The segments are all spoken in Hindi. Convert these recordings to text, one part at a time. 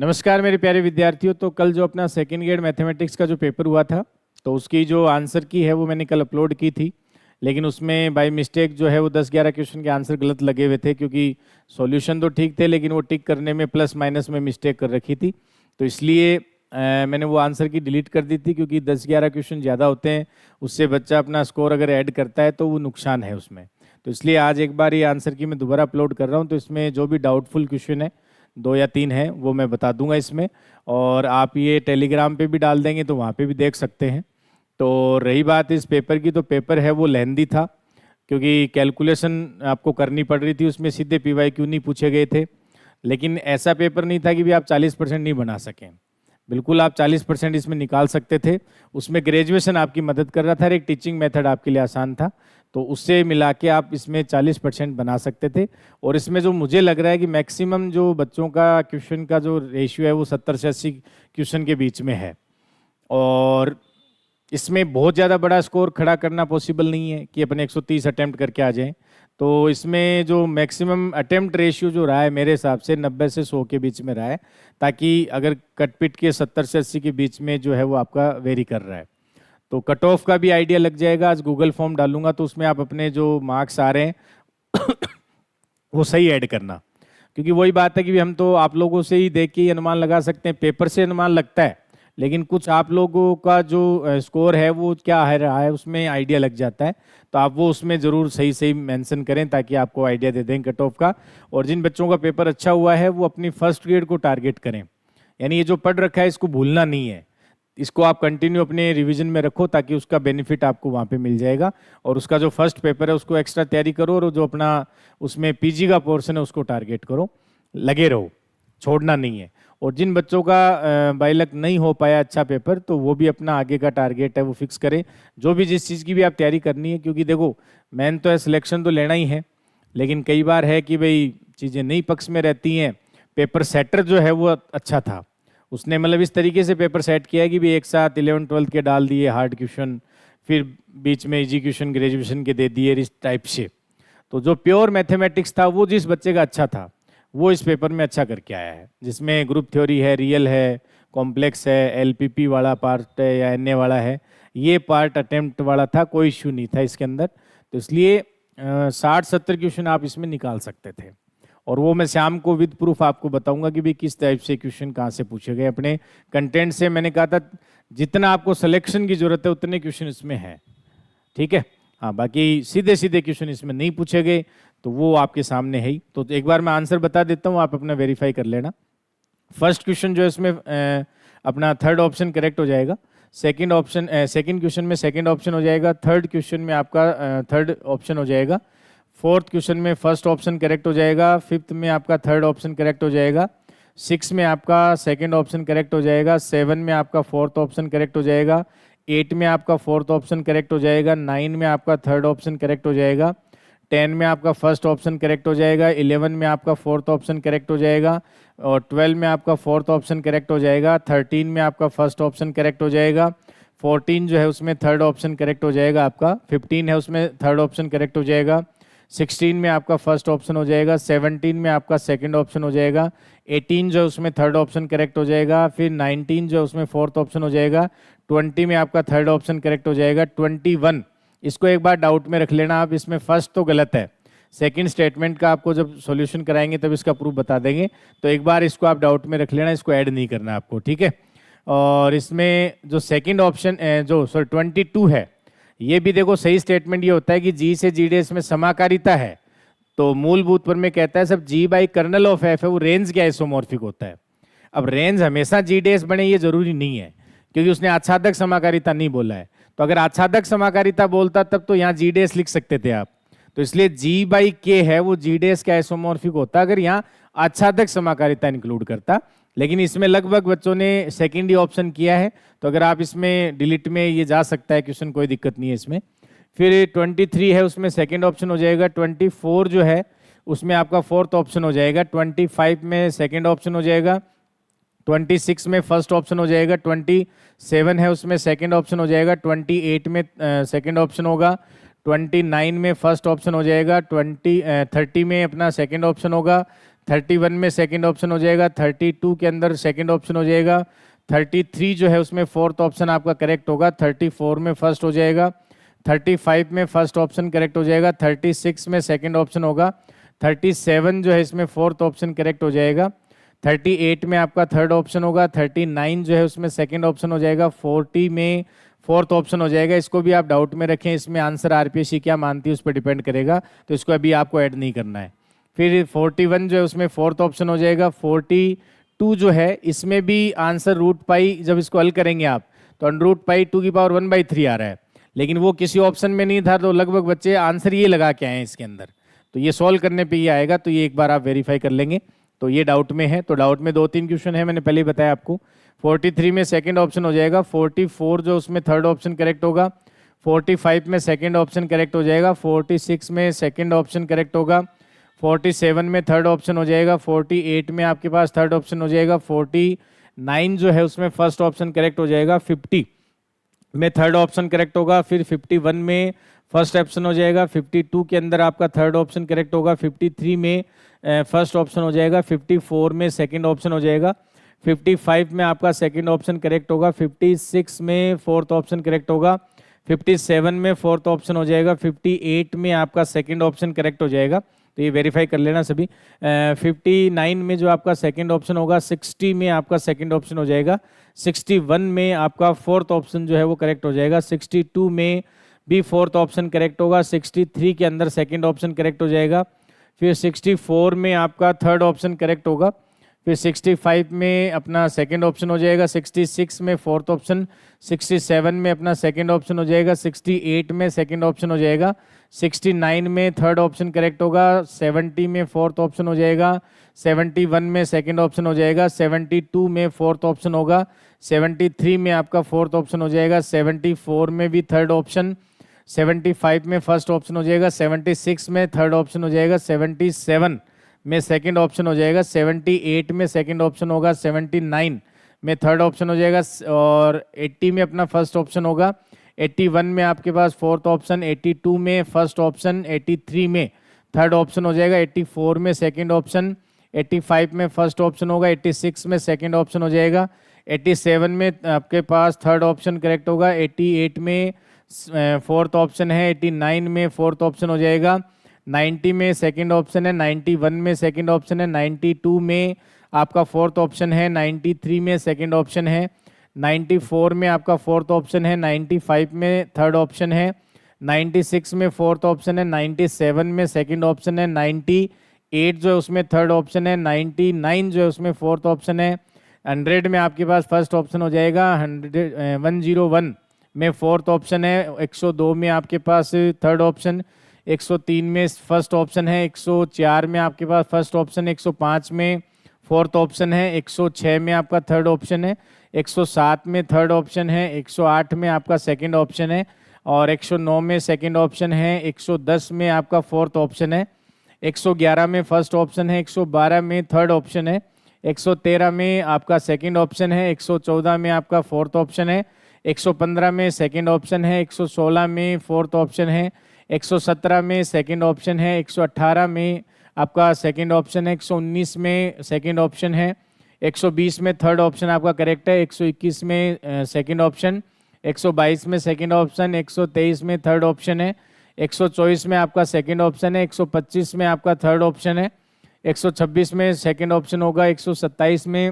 नमस्कार मेरे प्यारे विद्यार्थियों। तो कल जो अपना सेकेंड ग्रेड मैथमेटिक्स का जो पेपर हुआ था, तो उसकी जो आंसर की है वो मैंने कल अपलोड की थी। लेकिन उसमें बाय मिस्टेक जो है वो 10-11 क्वेश्चन के आंसर गलत लगे हुए थे, क्योंकि सॉल्यूशन तो ठीक थे लेकिन वो टिक करने में प्लस माइनस में मिस्टेक कर रखी थी। तो इसलिए मैंने वो आंसर की डिलीट कर दी थी, क्योंकि 10-11 क्वेश्चन ज़्यादा होते हैं, उससे बच्चा अपना स्कोर अगर ऐड करता है तो वो नुकसान है उसमें। तो इसलिए आज एक बार ये आंसर की मैं दोबारा अपलोड कर रहा हूँ। तो इसमें जो भी डाउटफुल क्वेश्चन है, 2 या 3 हैं, वो मैं बता दूंगा इसमें। और आप ये टेलीग्राम पे भी डाल देंगे तो वहाँ पे भी देख सकते हैं। तो रही बात इस पेपर की, तो पेपर है वो लेंदी था, क्योंकि कैलकुलेशन आपको करनी पड़ रही थी, उसमें सीधे PYQ नहीं पूछे गए थे। लेकिन ऐसा पेपर नहीं था कि भी आप 40% नहीं बना सकें। बिल्कुल आप 40% इसमें निकाल सकते थे। उसमें ग्रेजुएशन आपकी मदद कर रहा था और एक टीचिंग मेथड आपके लिए आसान था, तो उससे मिला के आप इसमें 40% बना सकते थे। और इसमें जो मुझे लग रहा है कि मैक्सिमम जो बच्चों का क्वेश्चन का जो रेशियो है वो 70 से 80 क्वेश्चन के बीच में है। और इसमें बहुत ज़्यादा बड़ा स्कोर खड़ा करना पॉसिबल नहीं है कि अपने 130 अटेम्प्ट करके आ जाएं। तो इसमें जो मैक्सिमम अटेम्प्ट रेशियो जो रहा है मेरे हिसाब से 90 से 100 के बीच में रहा है, ताकि अगर कटपिट के 70 से 80 के बीच में जो है वो आपका वेरी कर रहा है। तो कट ऑफ का भी आइडिया लग जाएगा। आज गूगल फॉर्म डालूंगा तो उसमें आप अपने जो मार्क्स आ रहे हैं वो सही ऐड करना, क्योंकि वही बात है कि हम तो आप लोगों से ही देख के ही अनुमान लगा सकते हैं, पेपर से अनुमान लगता है, लेकिन कुछ आप लोगों का जो स्कोर है वो क्या है रहा है उसमें आइडिया लग जाता है। तो आप वो उसमें ज़रूर सही सही मेंशन करें, ताकि आपको आइडिया दे दें कट ऑफ का। और जिन बच्चों का पेपर अच्छा हुआ है वो अपनी फर्स्ट ग्रेड को टारगेट करें, यानी ये जो पढ़ रखा है इसको भूलना नहीं है, इसको आप कंटिन्यू अपने रिवीजन में रखो, ताकि उसका बेनिफिट आपको वहाँ पे मिल जाएगा। और उसका जो फर्स्ट पेपर है उसको एक्स्ट्रा तैयारी करो, और जो अपना उसमें PG का पोर्शन है उसको टारगेट करो, लगे रहो, छोड़ना नहीं है। और जिन बच्चों का बाई लक नहीं हो पाया अच्छा पेपर, तो वो भी अपना आगे का टारगेट है वो फिक्स करें, जो भी जिस चीज़ की भी आप तैयारी करनी है। क्योंकि देखो, मेन तो है सिलेक्शन तो लेना ही है, लेकिन कई बार है कि भाई चीज़ें नहीं पक्ष में रहती हैं। पेपर सेटर जो है वो अच्छा था, उसने मतलब इस तरीके से पेपर सेट किया है कि भी एक साथ 11th-12th के डाल दिए हार्ड क्वेश्चन, फिर बीच में इजी क्वेश्चन ग्रेजुएशन के दे दिए इस टाइप से। तो जो प्योर मैथमेटिक्स था वो जिस बच्चे का अच्छा था वो इस पेपर में अच्छा करके आया है, जिसमें ग्रुप थ्योरी है, रियल है, कॉम्प्लेक्स है, LPP वाला पार्ट है या NA वाला है, ये पार्ट अटेम्प्ट वाला था, कोई इश्यू नहीं था इसके अंदर। तो इसलिए 60-70 क्वेश्चन आप इसमें निकाल सकते थे। और वो मैं शाम को विद प्रूफ आपको बताऊंगा कि भी किस टाइप से क्वेश्चन कहाँ से पूछे गए। अपने कंटेंट से मैंने कहा था जितना आपको सिलेक्शन की जरूरत है उतने क्वेश्चन इसमें हैं, ठीक है। हाँ, बाकी सीधे सीधे क्वेश्चन इसमें नहीं पूछे गए, तो वो आपके सामने है ही। तो एक बार मैं आंसर बता देता हूँ, आप अपना वेरीफाई कर लेना। फर्स्ट क्वेश्चन जो है इसमें अपना थर्ड ऑप्शन करेक्ट हो जाएगा। सेकंड क्वेश्चन में सेकंड ऑप्शन हो जाएगा। थर्ड क्वेश्चन में आपका थर्ड ऑप्शन हो जाएगा। फोर्थ क्वेश्चन में फर्स्ट ऑप्शन करेक्ट हो जाएगा। फिफ्थ में आपका थर्ड ऑप्शन करेक्ट हो जाएगा। 6 में आपका सेकंड ऑप्शन करेक्ट हो जाएगा। 7 में आपका फोर्थ ऑप्शन करेक्ट हो जाएगा। 8 में आपका फोर्थ ऑप्शन करेक्ट हो जाएगा। 9 में आपका थर्ड ऑप्शन करेक्ट हो जाएगा। 10 में आपका फर्स्ट ऑप्शन करेक्ट हो जाएगा। 11 में आपका फोर्थ ऑप्शन करेक्ट हो जाएगा। और 12 में आपका फोर्थ ऑप्शन करेक्ट हो जाएगा। 13 में आपका फर्स्ट ऑप्शन करेक्ट हो जाएगा। 14 जो है उसमें थर्ड ऑप्शन करेक्ट हो जाएगा आपका। 15 है उसमें थर्ड ऑप्शन करेक्ट हो जाएगा। 16 में आपका फर्स्ट ऑप्शन हो जाएगा। 17 में आपका सेकंड ऑप्शन हो जाएगा। 18 जो है उसमें थर्ड ऑप्शन करेक्ट हो जाएगा। फिर 19 जो है उसमें फोर्थ ऑप्शन हो जाएगा। 20 में आपका थर्ड ऑप्शन करेक्ट हो जाएगा। 21 इसको एक बार डाउट में रख लेना आप, इसमें फर्स्ट तो गलत है, सेकंड स्टेटमेंट का आपको जब सॉल्यूशन कराएंगे तब इसका प्रूफ बता देंगे, तो एक बार इसको आप डाउट में रख लेना, इसको ऐड नहीं करना आपको, ठीक है। और इसमें जो सेकंड ऑप्शन जो 22 है, ये भी देखो सही स्टेटमेंट ये होता है कि G से GD में समाकारिता है, तो मूलभूत पर में कहता है सब G by kernel of F है, वो रेंज क्या आइसोमॉर्फिक होता है। अब रेंज हमेशा GD बने ये जरूरी नहीं है, क्योंकि उसने आच्छादक समाकारिता नहीं बोला है। तो अगर आच्छादक समाकारिता बोलता तब तो यहाँ GD लिख सकते थे आप। तो इसलिए G बाई K है वो GD का आइसोमॉर्फिक होता अगर यहाँ आच्छादक समाकारिता इंक्लूड करता। लेकिन इसमें लगभग बच्चों ने सेकेंड ही ऑप्शन किया है, तो अगर आप इसमें डिलीट में ये जा सकता है क्वेश्चन, कोई दिक्कत नहीं है इसमें। फिर 23 है उसमें सेकंड ऑप्शन हो जाएगा। 24 जो है उसमें आपका फोर्थ ऑप्शन हो जाएगा। 25 में सेकंड ऑप्शन हो जाएगा। 26 में फर्स्ट ऑप्शन हो जाएगा। 27 है उसमें सेकंड ऑप्शन हो जाएगा। 28 में सेकंड ऑप्शन होगा। 29 में फर्स्ट ऑप्शन हो जाएगा। 30 में अपना सेकंड ऑप्शन होगा। 31 में सेकंड ऑप्शन हो जाएगा, 32 के अंदर सेकंड ऑप्शन हो जाएगा, 33 जो है उसमें फोर्थ ऑप्शन आपका करेक्ट होगा, 34 में फर्स्ट हो जाएगा, 35 में फर्स्ट ऑप्शन करेक्ट हो जाएगा, 36 में सेकंड ऑप्शन होगा, 37 जो है इसमें फोर्थ ऑप्शन करेक्ट हो जाएगा, 38 में आपका थर्ड ऑप्शन होगा, 39 जो है उसमें सेकंड ऑप्शन हो जाएगा, 40 में फोर्थ ऑप्शन हो जाएगा। इसको भी आप डाउट में रखें, इसमें आंसर आरपीएससी क्या मानती है उस पर डिपेंड करेगा, तो इसको अभी आपको ऐड नहीं करना है। फिर 41 जो है उसमें फोर्थ ऑप्शन हो जाएगा, 42 जो है इसमें भी आंसर रूट पाई जब इसको हल करेंगे आप तो अंडर रूट पाई 2⁻⁴ आ रहा है, लेकिन वो किसी ऑप्शन में नहीं था, तो लगभग बच्चे आंसर ये लगा के आए हैं इसके अंदर, तो ये सॉल्व करने पे ये आएगा, तो ये एक बार आप वेरीफाई कर लेंगे। तो ये डाउट में है, तो डाउट में 2-3 क्वेश्चन है, मैंने पहले ही बताया आपको। 43 में सेकंड ऑप्शन हो जाएगा, 44 जो उसमें थर्ड ऑप्शन करेक्ट होगा, 45 में सेकंड ऑप्शन करेक्ट हो जाएगा, 46 में सेकंड ऑप्शन करेक्ट होगा, 47 में थर्ड ऑप्शन हो जाएगा, 48 में आपके पास थर्ड ऑप्शन हो जाएगा, 49 जो है उसमें फर्स्ट ऑप्शन करेक्ट हो जाएगा, 50 में थर्ड ऑप्शन करेक्ट होगा, फिर 51 में फर्स्ट ऑप्शन हो जाएगा, 52 के अंदर आपका थर्ड ऑप्शन करेक्ट होगा, 53 में फर्स्ट ऑप्शन हो जाएगा, 54 में सेकंड ऑप्शन हो जाएगा, 55 में आपका सेकंड ऑप्शन करेक्ट होगा, 56 में फोर्थ ऑप्शन करेक्ट होगा, 57 में फोर्थ ऑप्शन हो जाएगा, 58 में आपका सेकंड ऑप्शन करेक्ट हो जाएगा, तो ये वेरीफाई कर लेना सभी। 59 में जो आपका सेकंड ऑप्शन होगा, 60 में आपका सेकंड ऑप्शन हो जाएगा, 61 में आपका फोर्थ ऑप्शन जो है वो करेक्ट हो जाएगा, 62 में भी फोर्थ ऑप्शन करेक्ट होगा, 63 के अंदर सेकंड ऑप्शन करेक्ट हो जाएगा, फिर 64 में आपका थर्ड ऑप्शन करेक्ट होगा, फिर 65 में अपना सेकंड ऑप्शन हो जाएगा, 66 में फोर्थ ऑप्शन, 67 में अपना सेकंड ऑप्शन हो जाएगा, 68 में सेकंड ऑप्शन हो जाएगा, 69 में थर्ड ऑप्शन करेक्ट होगा, 70 में फोर्थ ऑप्शन हो जाएगा, 71 में सेकंड ऑप्शन हो जाएगा, 72 में फोर्थ ऑप्शन होगा, 73 में आपका फोर्थ ऑप्शन हो जाएगा, 74 में भी थर्ड ऑप्शन, 75 में फर्स्ट ऑप्शन हो जाएगा, 76 में थर्ड ऑप्शन हो जाएगा, 77 में सेकंड ऑप्शन हो जाएगा, 78 में सेकंड ऑप्शन होगा, 79 में थर्ड ऑप्शन हो जाएगा, और 80 में अपना फर्स्ट ऑप्शन होगा, 81 में आपके पास फोर्थ ऑप्शन, 82 में फर्स्ट ऑप्शन, 83 में थर्ड ऑप्शन हो जाएगा, 84 में सेकंड ऑप्शन, 85 में फर्स्ट ऑप्शन होगा, 86 में सेकंड ऑप्शन हो जाएगा, 87 में आपके पास थर्ड ऑप्शन करेक्ट होगा, 88 में फोर्थ ऑप्शन है, 89 में फोर्थ ऑप्शन हो जाएगा, 90 में सेकंड ऑप्शन है, 91 में सेकंड ऑप्शन है, 92 में आपका फोर्थ ऑप्शन है, 93 में सेकंड ऑप्शन है, 94 में आपका फोर्थ ऑप्शन है, 95 में थर्ड ऑप्शन है, 96 में फोर्थ ऑप्शन है, 97 में सेकंड ऑप्शन है, 98 जो है उसमें थर्ड ऑप्शन है, 99 जो है उसमें फोर्थ ऑप्शन है, 100 में आपके पास फर्स्ट ऑप्शन हो जाएगा, 101 में फोर्थ ऑप्शन है, 102 में आपके पास थर्ड ऑप्शन, 103 में फर्स्ट ऑप्शन है, 104 में आपके पास फर्स्ट ऑप्शन है, 105 में फोर्थ ऑप्शन है, 106 में आपका थर्ड ऑप्शन है, 107 में थर्ड ऑप्शन है, 108 में आपका सेकंड ऑप्शन है, और 109 में सेकंड ऑप्शन है, 110 में आपका फोर्थ ऑप्शन है, 111 में फर्स्ट ऑप्शन है, 112 में थर्ड ऑप्शन है, 113 में आपका सेकंड ऑप्शन है, 114 में आपका फोर्थ ऑप्शन है, 115 में सेकंड ऑप्शन है, 116 में फोर्थ ऑप्शन है, 117 में सेकंड ऑप्शन है, 118 में आपका सेकंड ऑप्शन है, 119 में सेकंड ऑप्शन है, 120 में थर्ड ऑप्शन आपका करेक्ट है, 121 में सेकंड ऑप्शन, 122 में सेकंड ऑप्शन, 123 में थर्ड ऑप्शन है, 124 में आपका सेकंड ऑप्शन है, 125 में आपका थर्ड ऑप्शन है, 126 में सेकंड ऑप्शन होगा, 127 में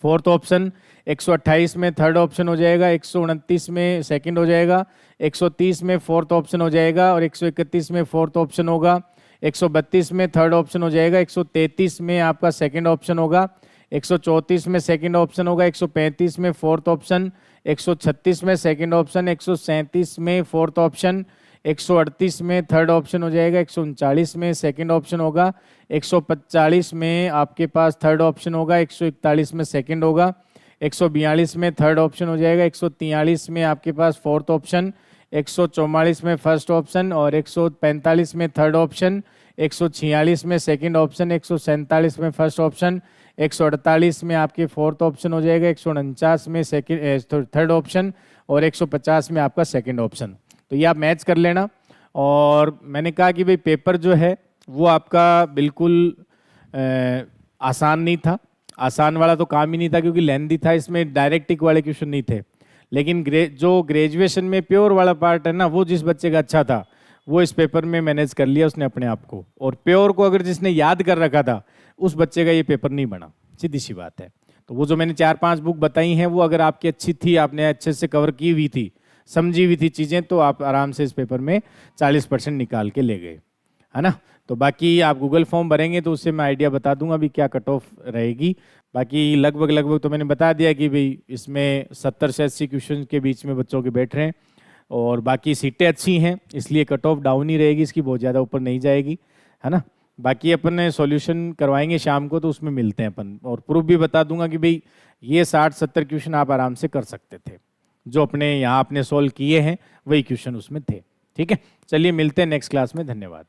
फोर्थ ऑप्शन, 128 में थर्ड ऑप्शन हो जाएगा, 129 में सेकंड हो जाएगा, 130 में फोर्थ ऑप्शन हो जाएगा, और 131 में फोर्थ ऑप्शन होगा, 132 में थर्ड ऑप्शन हो जाएगा, 133 में आपका सेकंड ऑप्शन होगा, 134 में सेकंड ऑप्शन होगा, 135 में फोर्थ ऑप्शन, 136 में सेकंड ऑप्शन, 137 में फोर्थ ऑप्शन, 138 में थर्ड ऑप्शन हो जाएगा, 139 में सेकंड ऑप्शन होगा, 145 में आपके पास थर्ड ऑप्शन होगा, 141 में सेकंड होगा, 142 में थर्ड ऑप्शन हो जाएगा, 143 में आपके पास फोर्थ ऑप्शन, 144 में फर्स्ट ऑप्शन, और 145 में थर्ड ऑप्शन, 146 में सेकंड ऑप्शन, 147 में फर्स्ट ऑप्शन, 148 में आपके फोर्थ ऑप्शन हो जाएगा, 149 में सेकंड थर्ड ऑप्शन, और 150 में आपका सेकंड ऑप्शन। तो ये आप मैच कर लेना। और मैंने कहा कि भाई पेपर जो है वो आपका बिल्कुल आसान नहीं था, आसान वाला तो काम ही नहीं था क्योंकि लेंथी था, इसमें डायरेक्ट टिक वाले क्वेश्चन नहीं थे। लेकिन जो ग्रेजुएशन में प्योर वाला पार्ट है ना, वो जिस बच्चे का अच्छा था वो इस पेपर में मैनेज कर लिया उसने अपने आप को, और प्योर को अगर जिसने याद कर रखा था उस बच्चे का ये पेपर नहीं बना, सीधी सी बात है। तो वो जो मैंने 4-5 बुक बताई हैं वो अगर आपकी अच्छी थी, आपने अच्छे से कवर की हुई थी, समझी हुई थी चीज़ें, तो आप आराम से इस पेपर में 40% निकाल के ले गए, है ना। तो बाकी आप गूगल फॉर्म भरेंगे तो उससे मैं आइडिया बता दूंगा अभी क्या कट ऑफ रहेगी। बाकी लगभग तो मैंने बता दिया कि भाई इसमें 70 से 80 क्वेश्चन के बीच में बच्चों के बैठ रहे हैं, और बाकी सीटें अच्छी हैं इसलिए कट ऑफ डाउन ही रहेगी, इसकी बहुत ज़्यादा ऊपर नहीं जाएगी, है ना। बाकी अपन सॉल्यूशन करवाएंगे शाम को तो उसमें मिलते हैं अपन, और प्रूफ भी बता दूंगा कि भाई ये 60-70 क्वेश्चन आप आराम से कर सकते थे, जो अपने यहाँ आपने सॉल्व किए हैं वही क्वेश्चन उसमें थे। ठीक है, चलिए मिलते हैं नेक्स्ट क्लास में, धन्यवाद।